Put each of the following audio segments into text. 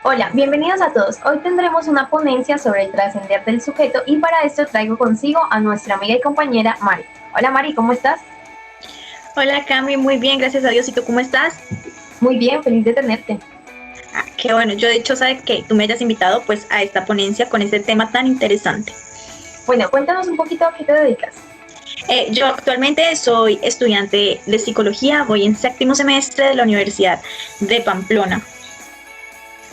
Hola, bienvenidos a todos. Hoy tendremos una ponencia sobre el trascender del sujeto y para esto traigo consigo a nuestra amiga y compañera Mari. Hola Mari, ¿cómo estás? Hola Cami, muy bien, gracias a Dios. ¿Y tú cómo estás? Muy bien, feliz de tenerte. Qué bueno, yo de hecho sabes que tú me hayas invitado pues a esta ponencia con este tema tan interesante. Bueno, cuéntanos un poquito a qué te dedicas. Yo actualmente soy estudiante de psicología, voy en séptimo semestre de la Universidad de Pamplona.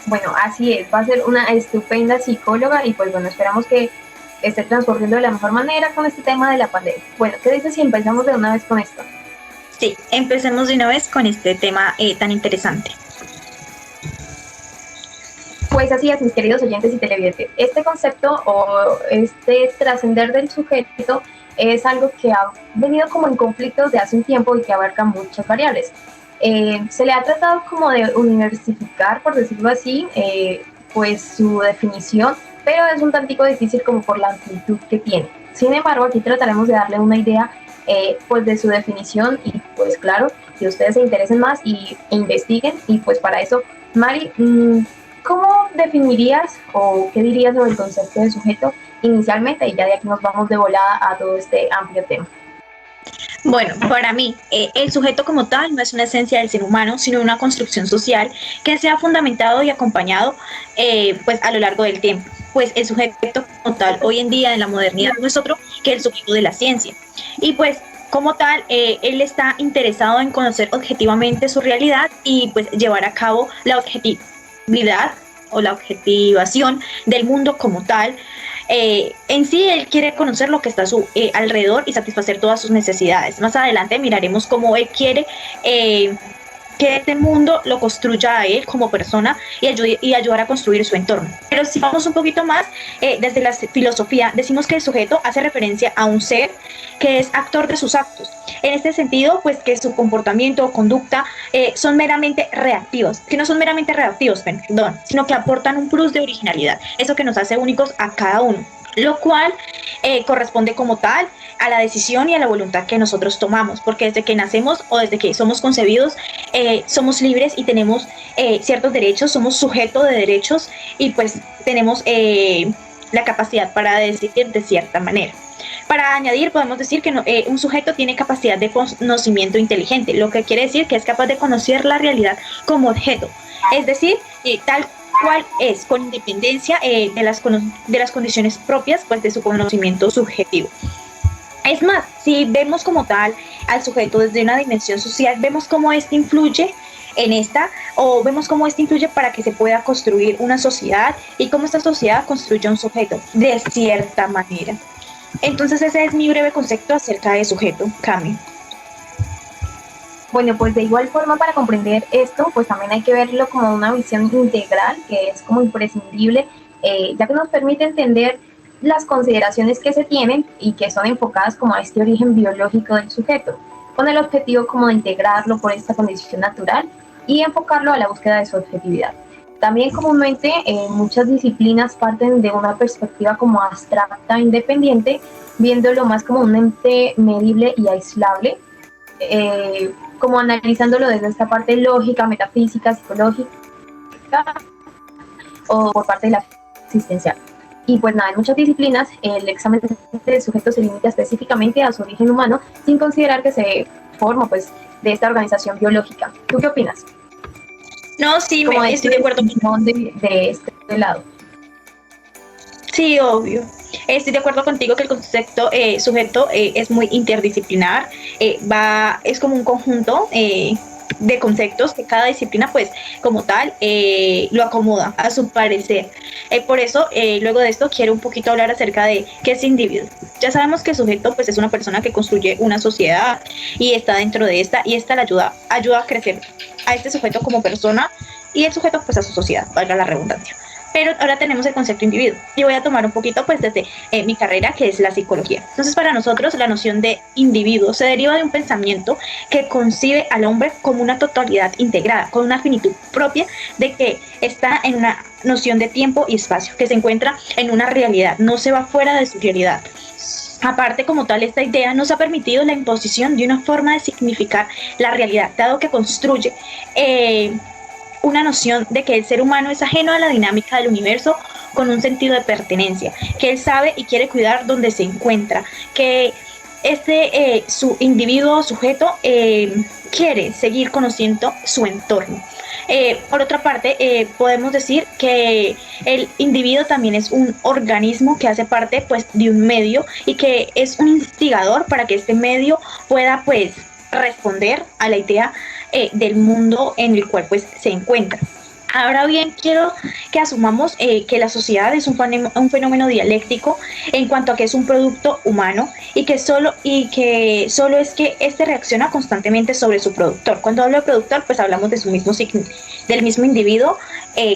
Bueno, así es, va a ser una estupenda psicóloga y pues bueno, esperamos que esté transcurriendo de la mejor manera con este tema de la pandemia. Bueno, ¿qué dices si empezamos de una vez con esto? Sí, empecemos de una vez con este tema tan interesante. Pues así es, mis queridos oyentes y televidentes. Este concepto o este trascender del sujeto es algo que ha venido como en conflicto de hace un tiempo y que abarca muchas variables. Se le ha tratado como de universificar, por decirlo así, pues su definición, pero es un tantico difícil como por la amplitud que tiene. Sin embargo, aquí trataremos de darle una idea pues de su definición y pues claro, que ustedes se interesen más y investiguen y pues para eso, Mari, ¿cómo definirías o qué dirías sobre el concepto de sujeto inicialmente? Y ya de aquí nos vamos de volada a todo este amplio tema. Bueno, para mí, el sujeto como tal no es una esencia del ser humano, sino una construcción social que se ha fundamentado y acompañado pues a lo largo del tiempo. Pues el sujeto como tal hoy en día en la modernidad no es otro que el sujeto de la ciencia. Y pues como tal, él está interesado en conocer objetivamente su realidad y pues llevar a cabo la objetividad o la objetivación del mundo como tal. En sí, él quiere conocer lo que está a su alrededor y satisfacer todas sus necesidades. Más adelante miraremos cómo él quiere que este mundo lo construya a él como persona y ayudar a construir su entorno. Pero si vamos un poquito más, desde la filosofía, decimos que el sujeto hace referencia a un ser que es actor de sus actos. En este sentido, pues que su comportamiento o conducta son meramente reactivos, que no son meramente reactivos, perdón, sino que aportan un plus de originalidad, eso que nos hace únicos a cada uno, lo cual corresponde como tal a la decisión y a la voluntad que nosotros tomamos, porque desde que nacemos o desde que somos concebidos, somos libres y tenemos ciertos derechos, somos sujetos de derechos y pues tenemos la capacidad para decidir de cierta manera. Para añadir, podemos decir que un sujeto tiene capacidad de conocimiento inteligente, lo que quiere decir que es capaz de conocer la realidad como objeto, es decir, tal cual es, con independencia de las condiciones propias pues, de su conocimiento subjetivo. Es más, si vemos como tal al sujeto desde una dimensión social, vemos cómo este influye en esta, o vemos cómo este influye para que se pueda construir una sociedad y cómo esta sociedad construye un sujeto de cierta manera. Entonces ese es mi breve concepto acerca de sujeto, Cami. Bueno, pues de igual forma para comprender esto, pues también hay que verlo como una visión integral, que es como imprescindible, ya que nos permite entender las consideraciones que se tienen y que son enfocadas como a este origen biológico del sujeto, con el objetivo como de integrarlo por esta condición natural y enfocarlo a la búsqueda de su objetividad. También comúnmente muchas disciplinas parten de una perspectiva como abstracta, independiente, viéndolo más como un ente medible y aislable, como analizándolo desde esta parte lógica, metafísica, psicológica o por parte de la existencial. Y pues nada, en muchas disciplinas el examen del sujeto se limita específicamente a su origen humano sin considerar que se forma pues de esta organización biológica. ¿Tú qué opinas? No, sí, Como de esta estoy de acuerdo. definición de este lado. Sí, obvio. Estoy de acuerdo contigo que el concepto sujeto es muy interdisciplinar, es como un conjunto de conceptos que cada disciplina, pues, como tal, lo acomoda a su parecer. Por eso, luego de esto, quiero un poquito hablar acerca de qué es individuo. Ya sabemos que el sujeto, pues, es una persona que construye una sociedad y está dentro de esta, y esta le ayuda a crecer a este sujeto como persona y el sujeto, pues, a su sociedad, valga la redundancia. Pero ahora tenemos el concepto individuo. Y voy a tomar un poquito pues desde mi carrera, que es la psicología. Entonces, para nosotros la noción de individuo se deriva de un pensamiento que concibe al hombre como una totalidad integrada, con una finitud propia de que está en una noción de tiempo y espacio, que se encuentra en una realidad, no se va fuera de su realidad. Aparte, como tal, esta idea nos ha permitido la imposición de una forma de significar la realidad, dado que construye una noción de que el ser humano es ajeno a la dinámica del universo con un sentido de pertenencia, que él sabe y quiere cuidar donde se encuentra, que su individuo sujeto quiere seguir conociendo su entorno. Por otra parte, podemos decir que el individuo también es un organismo que hace parte pues de un medio y que es un instigador para que este medio pueda pues responder a la idea del mundo en el cual pues se encuentra. Ahora bien, quiero que asumamos que la sociedad es un fenómeno dialéctico en cuanto a que es un producto humano y que solo es que este reacciona constantemente sobre su productor. Cuando hablo de productor, pues hablamos de del mismo individuo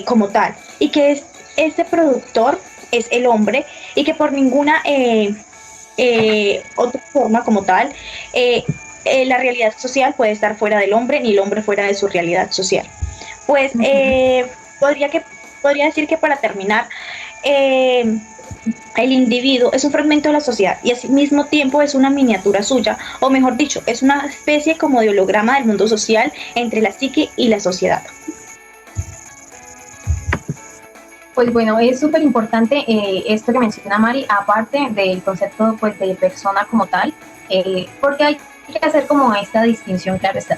como tal, y que este productor es el hombre y que por ninguna otra forma como tal la realidad social puede estar fuera del hombre ni el hombre fuera de su realidad social. Pues podría decir que para terminar, el individuo es un fragmento de la sociedad y al mismo tiempo es una miniatura suya, o mejor dicho, es una especie como de holograma del mundo social entre la psique y la sociedad. Pues bueno, es súper importante esto que menciona Mari, aparte del concepto pues de persona como tal, porque hay que hacer como esta distinción, claro está.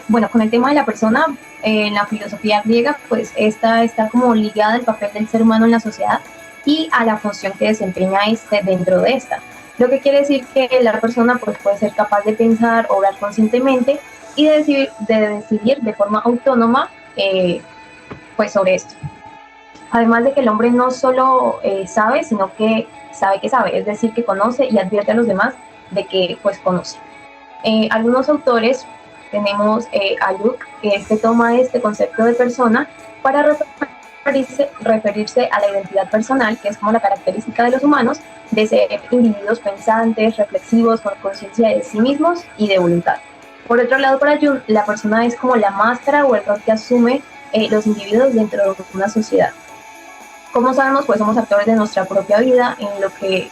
Bueno, con el tema de la persona, en la filosofía griega, pues esta está como ligada al papel del ser humano en la sociedad y a la función que desempeña dentro de esta. Lo que quiere decir que la persona pues puede ser capaz de pensar, obrar conscientemente y de decidir de forma autónoma pues sobre esto. Además de que el hombre no solo sabe, sino que sabe, es decir, que conoce y advierte a los demás de que pues conoce. Algunos autores, tenemos a Luke, que toma este concepto de persona para referirse a la identidad personal, que es como la característica de los humanos, de ser individuos pensantes, reflexivos, con conciencia de sí mismos y de voluntad. Por otro lado, para Jung, la persona es como la máscara o el rol que asume los individuos dentro de una sociedad. Como sabemos, pues somos actores de nuestra propia vida, en lo que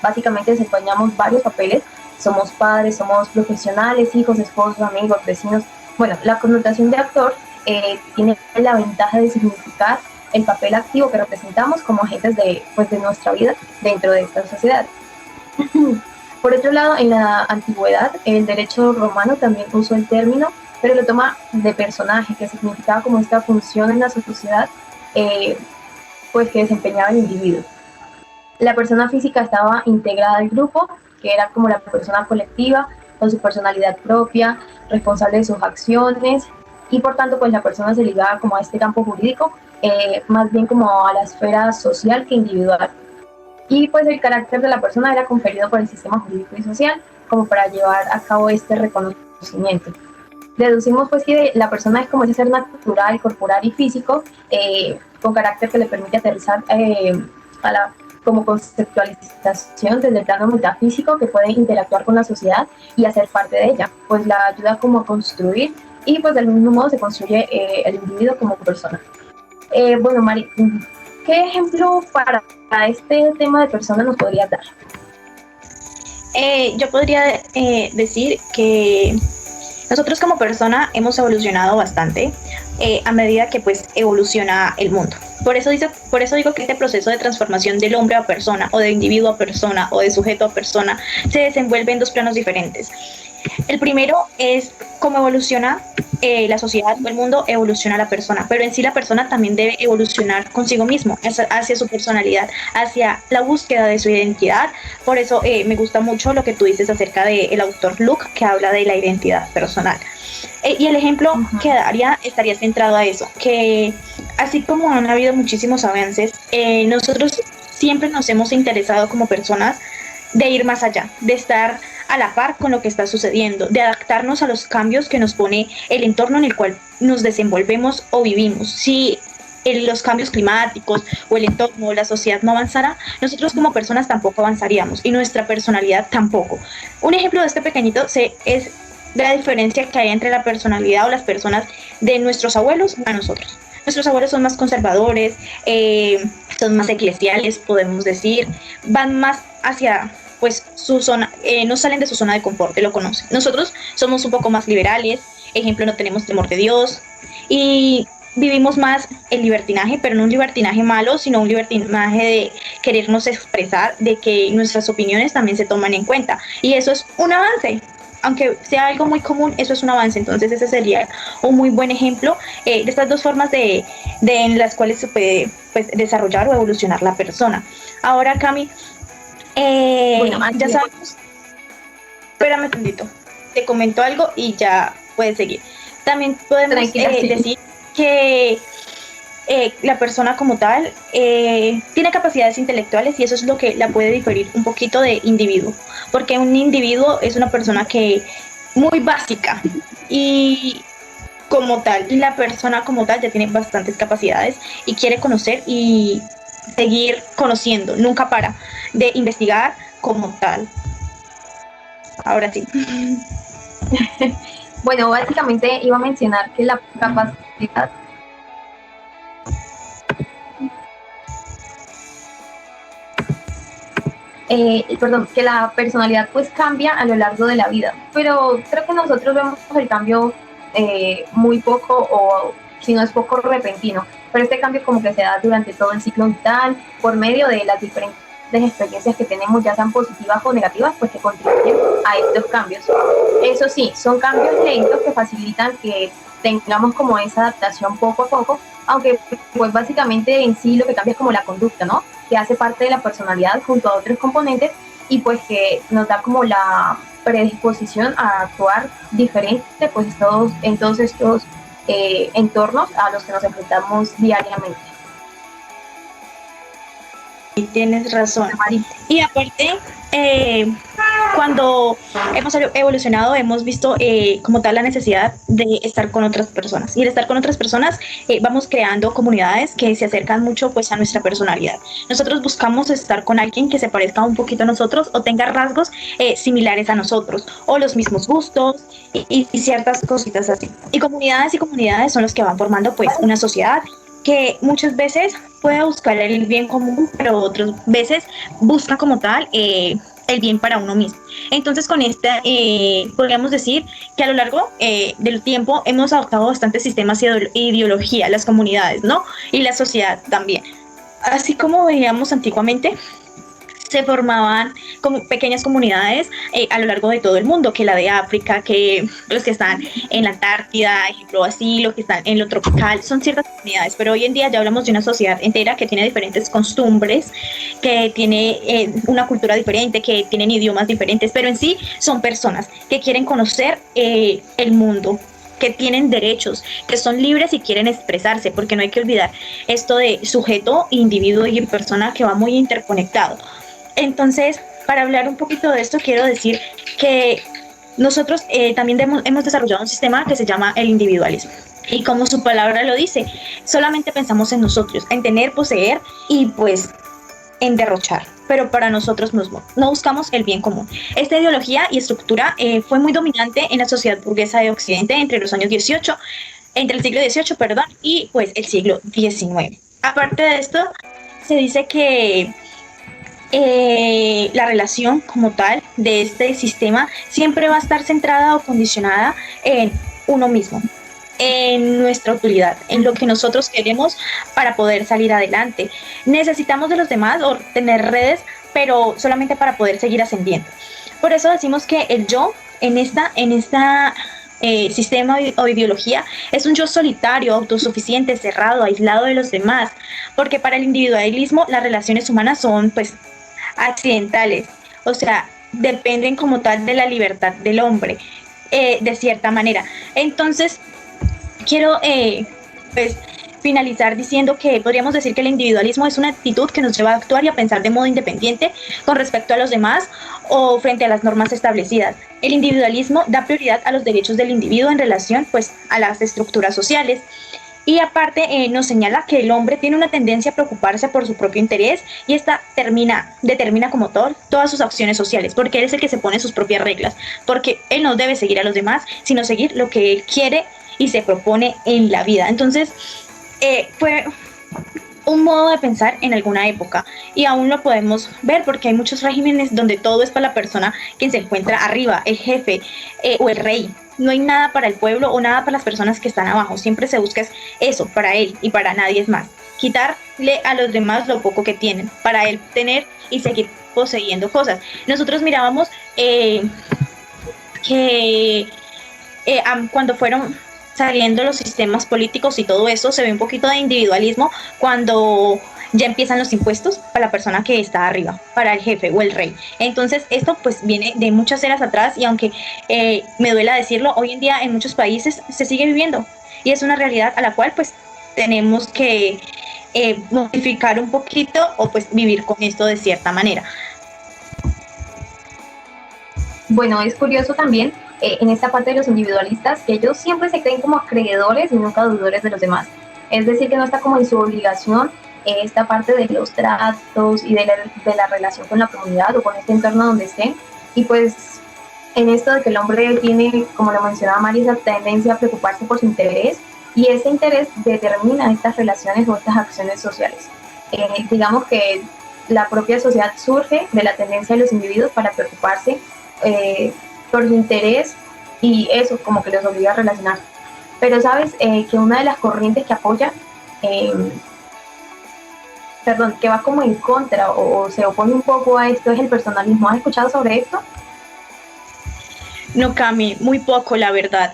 básicamente desempeñamos varios papeles. Somos padres, somos profesionales, hijos, esposos, amigos, vecinos. Bueno, la connotación de actor tiene la ventaja de significar el papel activo que representamos como agentes de nuestra vida dentro de esta sociedad. Por otro lado, en la antigüedad, el derecho romano también usó el término, pero lo toma de personaje, que significaba como esta función en la sociedad pues que desempeñaba el individuo. La persona física estaba integrada al grupo, que era como la persona colectiva, con su personalidad propia, responsable de sus acciones, y por tanto pues la persona se ligaba como a este campo jurídico, más bien como a la esfera social que individual. Y pues el carácter de la persona era conferido por el sistema jurídico y social, como para llevar a cabo este reconocimiento. Deducimos pues que la persona es como ese ser natural, corporal y físico, con carácter que le permite aterrizar a la como conceptualización desde el plano metafísico, que puede interactuar con la sociedad y hacer parte de ella, pues la ayuda como a construir y pues del mismo modo se construye el individuo como persona. Bueno, Mari, ¿qué ejemplo para este tema de persona nos podrías dar? Yo podría decir que nosotros como persona hemos evolucionado bastante a medida que pues evoluciona el mundo. Por eso digo que este proceso de transformación del hombre a persona, o de individuo a persona, o de sujeto a persona, se desenvuelve en dos planos diferentes. El primero es cómo evoluciona la sociedad o el mundo, evoluciona la persona, pero en sí la persona también debe evolucionar consigo mismo, hacia su personalidad, hacia la búsqueda de su identidad. Por eso me gusta mucho lo que tú dices acerca del autor Luke, que habla de la identidad personal. Y el ejemplo que daría estaría centrado a eso, que así como han habido muchísimos avances, nosotros siempre nos hemos interesado como personas de ir más allá, de estar a la par con lo que está sucediendo, de adaptarnos a los cambios que nos pone el entorno en el cual nos desenvolvemos o vivimos. Si los cambios climáticos o el entorno o la sociedad no avanzara, nosotros como personas tampoco avanzaríamos y nuestra personalidad tampoco. Un ejemplo de este pequeñito es la diferencia que hay entre la personalidad o las personas de nuestros abuelos a nosotros. Nuestros abuelos son más conservadores, son más eclesiales, podemos decir, van más hacia pues su zona, no salen de su zona de confort, lo conocen. Nosotros somos un poco más liberales, ejemplo, no tenemos temor de Dios, y vivimos más el libertinaje, pero no un libertinaje malo, sino un libertinaje de querernos expresar, de que nuestras opiniones también se toman en cuenta. Y eso es un avance. Aunque sea algo muy común, eso es un avance. Entonces ese sería un muy buen ejemplo de estas dos formas en las cuales se puede pues, desarrollar o evolucionar la persona. Ahora, Cami, Bueno, ya así es. sabemos, espérame un poquito, te comento algo y ya puedes seguir. También podemos Tranquila, sí. decir que la persona como tal tiene capacidades intelectuales y eso es lo que la puede diferir un poquito de individuo, porque un individuo es una persona que muy básica y como tal, la persona como tal ya tiene bastantes capacidades y quiere conocer y seguir conociendo, nunca para de investigar como tal. Ahora sí. Bueno, básicamente iba a mencionar que la capacidad perdón, que la personalidad pues cambia a lo largo de la vida, pero creo que nosotros vemos el cambio muy poco o si no es poco repentino, pero este cambio como que se da durante todo el ciclo vital por medio de las diferentes experiencias que tenemos, ya sean positivas o negativas, pues que contribuyen a estos cambios. Eso sí, son cambios lentos que facilitan que tengamos como esa adaptación poco a poco, aunque pues básicamente en sí lo que cambia es como la conducta, ¿no? Que hace parte de la personalidad junto a otros componentes y pues que nos da como la predisposición a actuar diferente pues en todos estos entornos a los que nos enfrentamos diariamente. Tienes razón. Y aparte, cuando hemos evolucionado, hemos visto como tal la necesidad de estar con otras personas. Y al estar con otras personas, vamos creando comunidades que se acercan mucho pues a nuestra personalidad. Nosotros buscamos estar con alguien que se parezca un poquito a nosotros o tenga rasgos similares a nosotros o los mismos gustos y ciertas cositas así. Y comunidades son los que van formando pues una sociedad que muchas veces puede buscar el bien común, pero otras veces busca como tal el bien para uno mismo. Entonces, con esta, podríamos decir que a lo largo del tiempo hemos adoptado bastantes sistemas y ideología, las comunidades, ¿no? Y la sociedad también. Así como veíamos antiguamente, se formaban como pequeñas comunidades a lo largo de todo el mundo, que la de África, que los que están en la Antártida, ejemplo así, los que están en lo tropical, son ciertas comunidades, pero hoy en día ya hablamos de una sociedad entera que tiene diferentes costumbres, que tiene una cultura diferente, que tienen idiomas diferentes, pero en sí son personas que quieren conocer el mundo, que tienen derechos, que son libres y quieren expresarse, porque no hay que olvidar esto de sujeto, individuo y persona que va muy interconectado. Entonces, para hablar un poquito de esto, quiero decir que nosotros también hemos desarrollado un sistema que se llama el individualismo. Y como su palabra lo dice, solamente pensamos en nosotros, en tener, poseer y pues en derrochar, pero para nosotros mismos. No buscamos el bien común. Esta ideología y estructura fue muy dominante en la sociedad burguesa de Occidente entre los años 18, entre el siglo XVIII, perdón, y pues el siglo XIX. Aparte de esto, se dice que la relación como tal de este sistema siempre va a estar centrada o condicionada en uno mismo, en nuestra utilidad, en lo que nosotros queremos para poder salir adelante. Necesitamos de los demás o tener redes, pero solamente para poder seguir ascendiendo. Por eso decimos que el yo en esta sistema o ideología es un yo solitario, autosuficiente, cerrado, aislado de los demás, porque para el individualismo las relaciones humanas son pues accidentales, o sea, dependen como tal de la libertad del hombre, de cierta manera. Entonces, quiero pues finalizar diciendo que podríamos decir que el individualismo es una actitud que nos lleva a actuar y a pensar de modo independiente con respecto a los demás o frente a las normas establecidas. El individualismo da prioridad a los derechos del individuo en relación pues a las estructuras sociales. Y aparte nos señala que el hombre tiene una tendencia a preocuparse por su propio interés y esta determina como tal todas sus acciones sociales, porque él es el que se pone sus propias reglas, porque él no debe seguir a los demás, sino seguir lo que él quiere y se propone en la vida. Entonces, fue un modo de pensar en alguna época y aún lo podemos ver porque hay muchos regímenes donde todo es para la persona quien se encuentra arriba, el jefe o el rey. no hay nada para el pueblo o nada para las personas que están abajo. Siempre se busca eso para él y para nadie es más. Quitarle a los demás lo poco que tienen para él tener y seguir poseyendo cosas. Nosotros mirábamos que cuando fueron saliendo los sistemas políticos y todo eso, se ve un poquito de individualismo cuando ya empiezan los impuestos para la persona que está arriba, para el jefe o el rey. Entonces esto pues viene de muchas eras atrás y aunque me duela decirlo, hoy en día en muchos países se sigue viviendo y es una realidad a la cual pues tenemos que modificar un poquito o pues vivir con esto de cierta manera. Bueno, es curioso también en esta parte de los individualistas que ellos siempre se creen como acreedores y nunca deudores de los demás. Es decir, que no está como en su obligación esta parte de los tratos y de la relación con la comunidad o con este entorno donde estén. Y pues en esto de que el hombre tiene, como lo mencionaba Mari, esa tendencia a preocuparse por su interés y ese interés determina estas relaciones o estas acciones sociales. Digamos que la propia sociedad surge de la tendencia de los individuos para preocuparse por su interés y eso como que los obliga a relacionar. Pero sabes que una de las corrientes que apoya, que va como en contra o se opone un poco a esto es el personalismo. ¿Has escuchado sobre esto? No, Cami, muy poco, la verdad.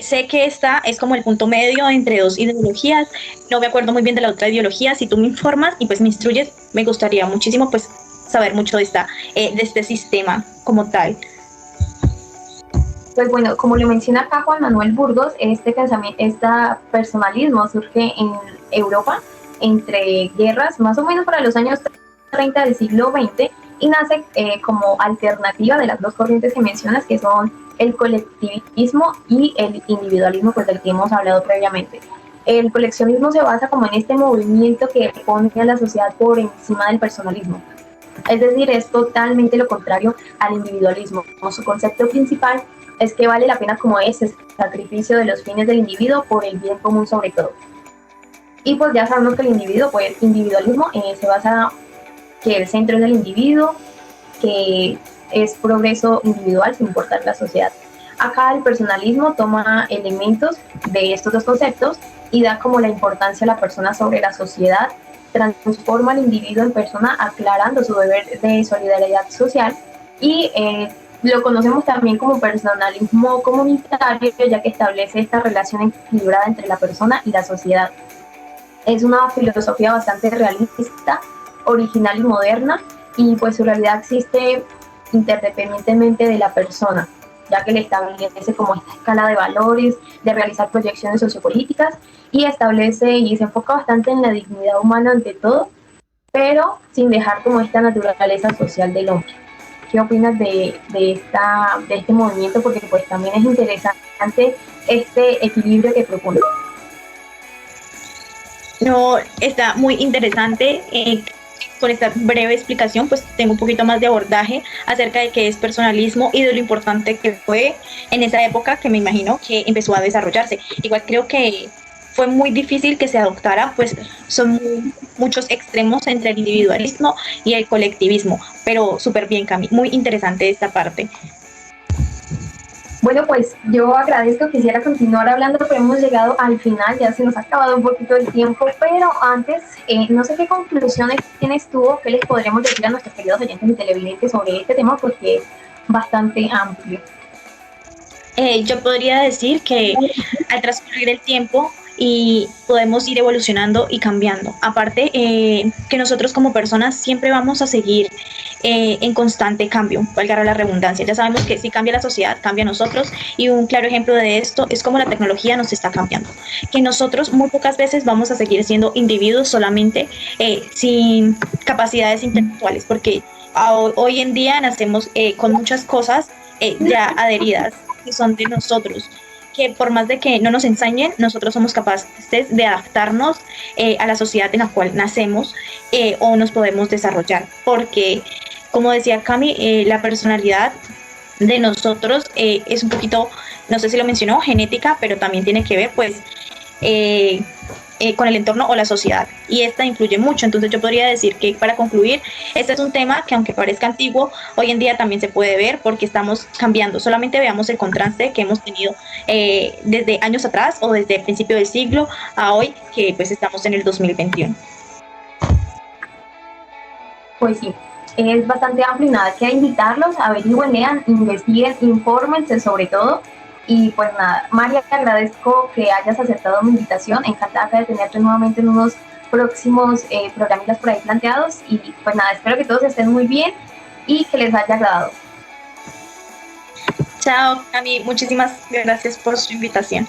Sé que esta es como el punto medio entre dos ideologías. No me acuerdo muy bien de la otra ideología. Si tú me informas y pues me instruyes, me gustaría muchísimo pues saber mucho de este sistema como tal. Pues bueno, como le menciona acá Juan Manuel Burgos, este pensamiento, este personalismo surge en Europa entre guerras, más o menos para los años 30 del siglo XX, y nace como alternativa de las dos corrientes que mencionas, que son el colectivismo y el individualismo, pues del que hemos hablado previamente. El coleccionismo se basa como en este movimiento que pone a la sociedad por encima del personalismo. Es decir, es totalmente lo contrario al individualismo. Su concepto principal es que vale la pena como ese sacrificio de los fines del individuo por el bien común sobre todo. Y pues ya sabemos que el individuo, pues individualismo se basa que el centro es el individuo, que es progreso individual sin importar la sociedad. Acá el personalismo toma elementos de estos dos conceptos y da como la importancia a la persona sobre la sociedad, transforma al individuo en persona aclarando su deber de solidaridad social y lo conocemos también como personalismo comunitario, ya que establece esta relación equilibrada entre la persona y la sociedad. Es una filosofía bastante realista, original y moderna, y pues su realidad existe interdependientemente de la persona, ya que le establece como esta escala de valores, de realizar proyecciones sociopolíticas, y establece y se enfoca bastante en la dignidad humana ante todo, pero sin dejar como esta naturaleza social del hombre. ¿Qué opinas de este movimiento? Porque pues también es interesante este equilibrio que propone. No, está muy interesante. Con esta breve explicación, pues tengo un poquito más de abordaje acerca de qué es personalismo y de lo importante que fue en esa época que me imagino que empezó a desarrollarse. Igual creo que fue muy difícil que se adoptara, pues son muchos extremos entre el individualismo y el colectivismo, pero súper bien, Cami, muy interesante esta parte. Bueno, pues yo agradezco, quisiera continuar hablando, pero hemos llegado al final, ya se nos ha acabado un poquito el tiempo, pero antes, no sé qué conclusiones tienes tú o qué les podríamos decir a nuestros queridos oyentes y televidentes sobre este tema, porque es bastante amplio. Yo podría decir que al transcurrir el tiempo y podemos ir evolucionando y cambiando. Aparte, que nosotros como personas siempre vamos a seguir en constante cambio, valga la redundancia. Ya sabemos que si cambia la sociedad, cambia nosotros, y un claro ejemplo de esto es como la tecnología nos está cambiando. Que nosotros muy pocas veces vamos a seguir siendo individuos solamente sin capacidades intelectuales, porque hoy en día nacemos con muchas cosas ya adheridas que son de nosotros, que por más de que no nos enseñen, nosotros somos capaces de adaptarnos a la sociedad en la cual nacemos o nos podemos desarrollar, porque como decía Cami, la personalidad de nosotros es un poquito, no sé si lo mencionó, genética, pero también tiene que ver pues con el entorno o la sociedad, y esta influye mucho. Entonces yo podría decir que, para concluir, este es un tema que, aunque parezca antiguo, hoy en día también se puede ver porque estamos cambiando. Solamente veamos el contraste que hemos tenido desde años atrás o desde el principio del siglo a hoy, que pues estamos en el 2021. Pues sí, es bastante amplio y nada que invitarlos, averigüen, lean, investiguen, infórmense sobre todo. Y pues nada, María, te agradezco que hayas aceptado mi invitación, encantada de tenerte nuevamente en unos próximos programitas por ahí planteados. Y pues nada, espero que todos estén muy bien y que les haya agradado. Chao, Cami, muchísimas gracias por su invitación.